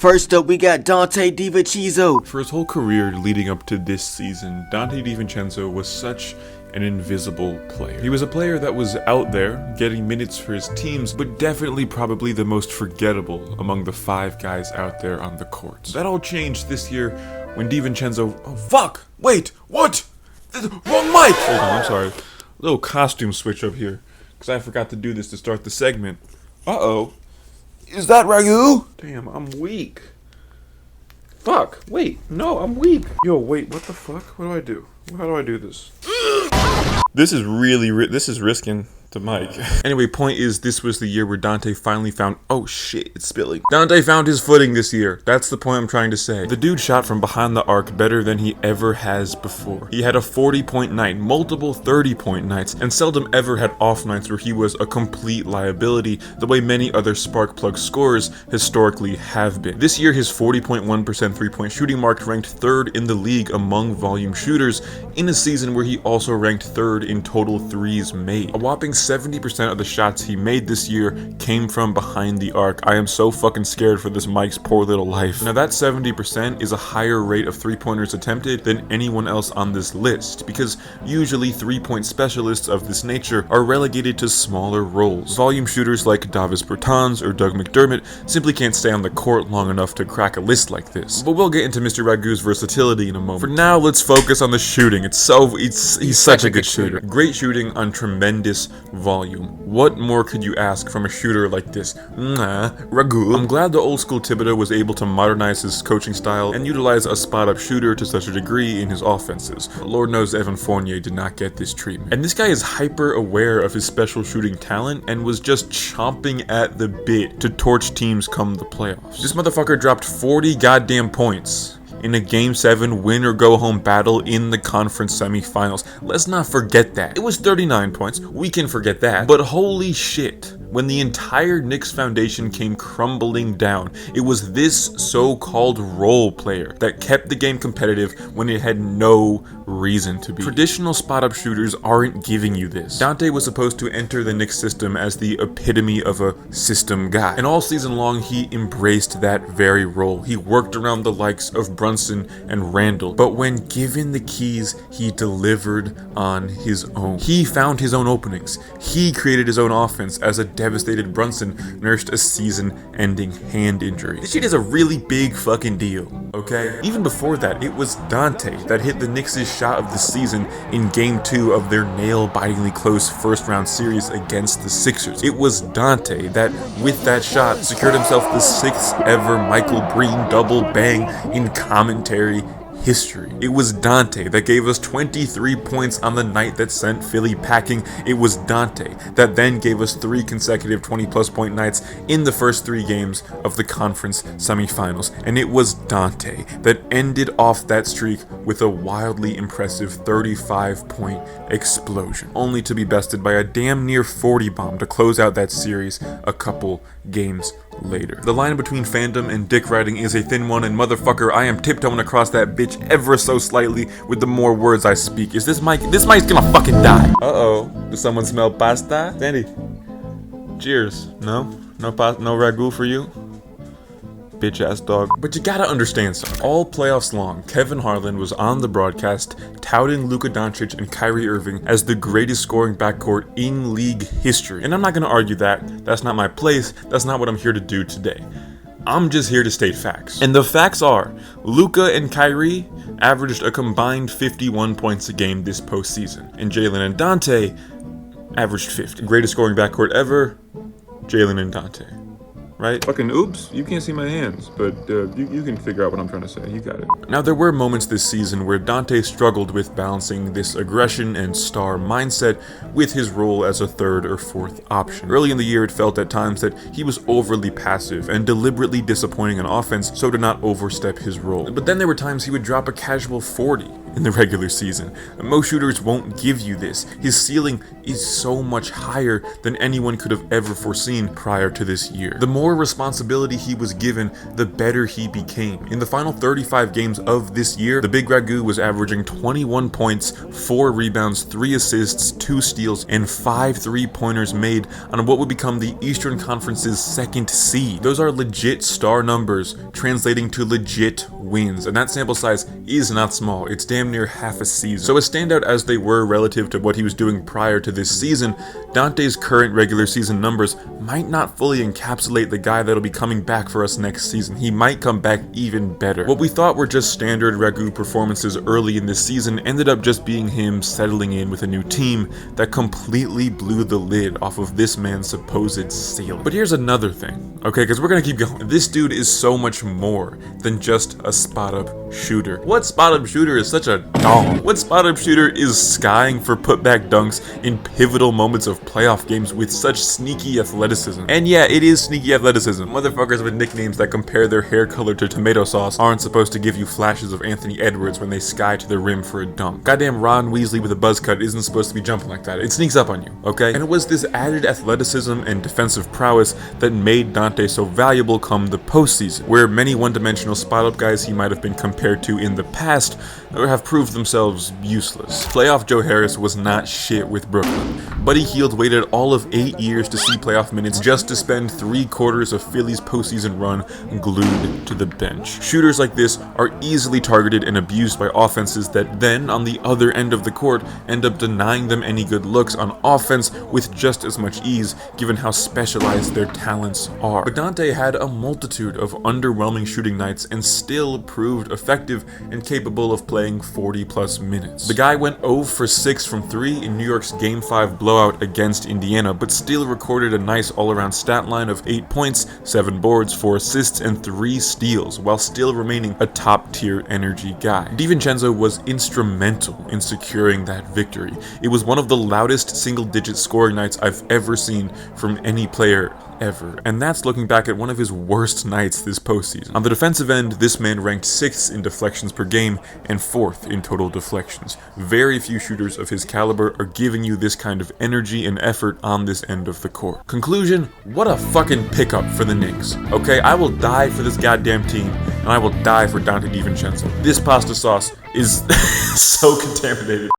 First up, we got Donte DiVincenzo. For his whole career leading up to this season, Donte DiVincenzo was such an invisible player. He was a player that was out there, getting minutes for his teams, but definitely probably the most forgettable among the 5 guys out there on the court. That all changed this year when DiVincenzo... Oh, fuck! Wait! What? Wrong mic! Hold on, I'm sorry. Little costume switch up here, because I forgot to do this to start the segment. Uh-oh. Is that Ragu? Damn, I'm weak. Fuck. Wait. No, I'm weak. Yo, wait. What the fuck? What do I do? How do I do this? This is really this is risking the mic. Anyway, point is, this was the year where Donte finally found... Oh shit, it's spilling. Donte found his footing this year. That's the point I'm trying to say. The dude shot from behind the arc better than he ever has before. He had a 40-point night, multiple 30-point nights, and seldom ever had off nights where he was a complete liability the way many other spark plug scorers historically have been. This year, his 40.1% three-point shooting mark ranked 3rd in the league among volume shooters in a season where he also ranked 3rd in total threes made. A whopping 70% of the shots he made this year came from behind the arc. I am so fucking scared for this Mike's poor little life. Now that 70% is a higher rate of 3-pointers attempted than anyone else on this list, because usually 3-point specialists of this nature are relegated to smaller roles. Volume shooters like Davis Bertans or Doug McDermott simply can't stay on the court long enough to crack a list like this. But we'll get into Mr. Ragu's versatility in a moment. For now, let's focus on the shooting. He's such a good shooter. Great shooting on tremendous volume. What more could you ask from a shooter like this? Ragu. I'm glad the old school Thibodeau was able to modernize his coaching style and utilize a spot-up shooter to such a degree in his offenses. Lord knows Evan Fournier did not get this treatment. And this guy is hyper aware of his special shooting talent and was just chomping at the bit to torch teams come the playoffs. This motherfucker dropped 40 goddamn points in a Game 7 win or go home battle in the conference semifinals. Let's not forget that. It was 39 points, we can forget that, but holy shit, when the entire Knicks foundation came crumbling down, it was this so-called role player that kept the game competitive when it had no reason to be. Traditional spot-up shooters aren't giving you this. Donte was supposed to enter the Knicks system as the epitome of a system guy, and all season long he embraced that very role. He worked around the likes of Brunson and Randall, but when given the keys, he delivered on his own. He found his own openings. He created his own offense as a devastated Brunson nursed a season-ending hand injury. This shit is a really big fucking deal, okay? Even before that, it was Donte that hit the Knicks' shot of the season in Game 2 of their nail-bitingly close first-round series against the Sixers. It was Donte that, with that shot, secured himself the 6th ever Michael Breen double bang in commentary history. It was Donte that gave us 23 points on the night that sent Philly packing. It was Donte that then gave us 3 consecutive 20-plus point nights in the first 3 games of the conference semifinals. And it was Donte that ended off that streak with a wildly impressive 35-point explosion, only to be bested by a damn near 40 bomb to close out that series a couple games later. The line between fandom and dick riding is a thin one, and motherfucker, I am tiptoeing across that bitch ever so slightly with the more words I speak. Is this mic? This mic's gonna fucking die. Uh-oh. Does someone smell pasta? Sandy. Cheers. No ragu for you? Bitch ass dog. But you gotta understand something. All playoffs long, Kevin Harlan was on the broadcast touting Luka Doncic and Kyrie Irving as the greatest scoring backcourt in league history. And I'm not gonna argue that. That's not my place. That's not what I'm here to do today. I'm just here to state facts. And the facts are, Luka and Kyrie averaged a combined 51 points a game this postseason. And Jalen and Donte averaged 50. Greatest scoring backcourt ever, Jalen and Donte. Right? Fucking oops, you can't see my hands, but you can figure out what I'm trying to say. You got it. Now, there were moments this season where Donte struggled with balancing this aggression and star mindset with his role as a 3rd or 4th option. Early in the year, it felt at times that he was overly passive and deliberately disappointing on offense so to not overstep his role. But then there were times he would drop a casual 40 in the regular season. Most shooters won't give you this. His ceiling is so much higher than anyone could have ever foreseen prior to this year. The more responsibility he was given, the better he became. In the final 35 games of this year, the Big Ragu was averaging 21 points, 4 rebounds, 3 assists, 2 steals, and 5 3-pointers made on what would become the Eastern Conference's second seed. Those are legit star numbers translating to legit wins, and that sample size is not small. It's damn near half a season. So as standout as they were relative to what he was doing prior to this season, Donte's current regular season numbers might not fully encapsulate the guy that'll be coming back for us next season. He might come back even better. What we thought were just standard Ragu performances early in this season ended up just being him settling in with a new team that completely blew the lid off of this man's supposed ceiling. But here's another thing, okay, because we're gonna keep going. This dude is so much more than just a spot-up shooter. What spot-up shooter is such a dog? What spot-up shooter is skying for putback dunks in pivotal moments of playoff games with such sneaky athleticism? And yeah, it is sneaky athleticism. Motherfuckers with nicknames that compare their hair color to tomato sauce aren't supposed to give you flashes of Anthony Edwards when they sky to the rim for a dunk. Goddamn Ron Weasley with a buzz cut isn't supposed to be jumping like that. It sneaks up on you, okay? And it was this added athleticism and defensive prowess that made Donte so valuable come the postseason, where many one-dimensional spot-up guys he might have been compared to in the past have proved themselves useless. Playoff Joe Harris was not shit with Brooklyn. Buddy Hield waited all of 8 years to see playoff minutes just to spend 3/4 of Philly's postseason run glued to the bench. Shooters like this are easily targeted and abused by offenses that then, on the other end of the court, end up denying them any good looks on offense with just as much ease, given how specialized their talents are. But Donte had a multitude of underwhelming shooting nights and still proved effective and capable of playing 40+ minutes. The guy went 0 for 6 from 3 in New York's Game 5 blowout against Indiana, but still recorded a nice all-around stat line of 8 points, 7 boards, 4 assists, and 3 steals, while still remaining a top-tier energy guy. DiVincenzo was instrumental in securing that victory. It was one of the loudest single-digit scoring nights I've ever seen from any player ever, and that's looking back at one of his worst nights this postseason. On the defensive end, this man ranked 6th in deflections per game and 4th in total deflections. Very few shooters of his caliber are giving you this kind of energy and effort on this end of the court. Conclusion, what a fucking pickup for the Knicks. Okay, I will die for this goddamn team, and I will die for Donte DiVincenzo. This pasta sauce is so contaminated.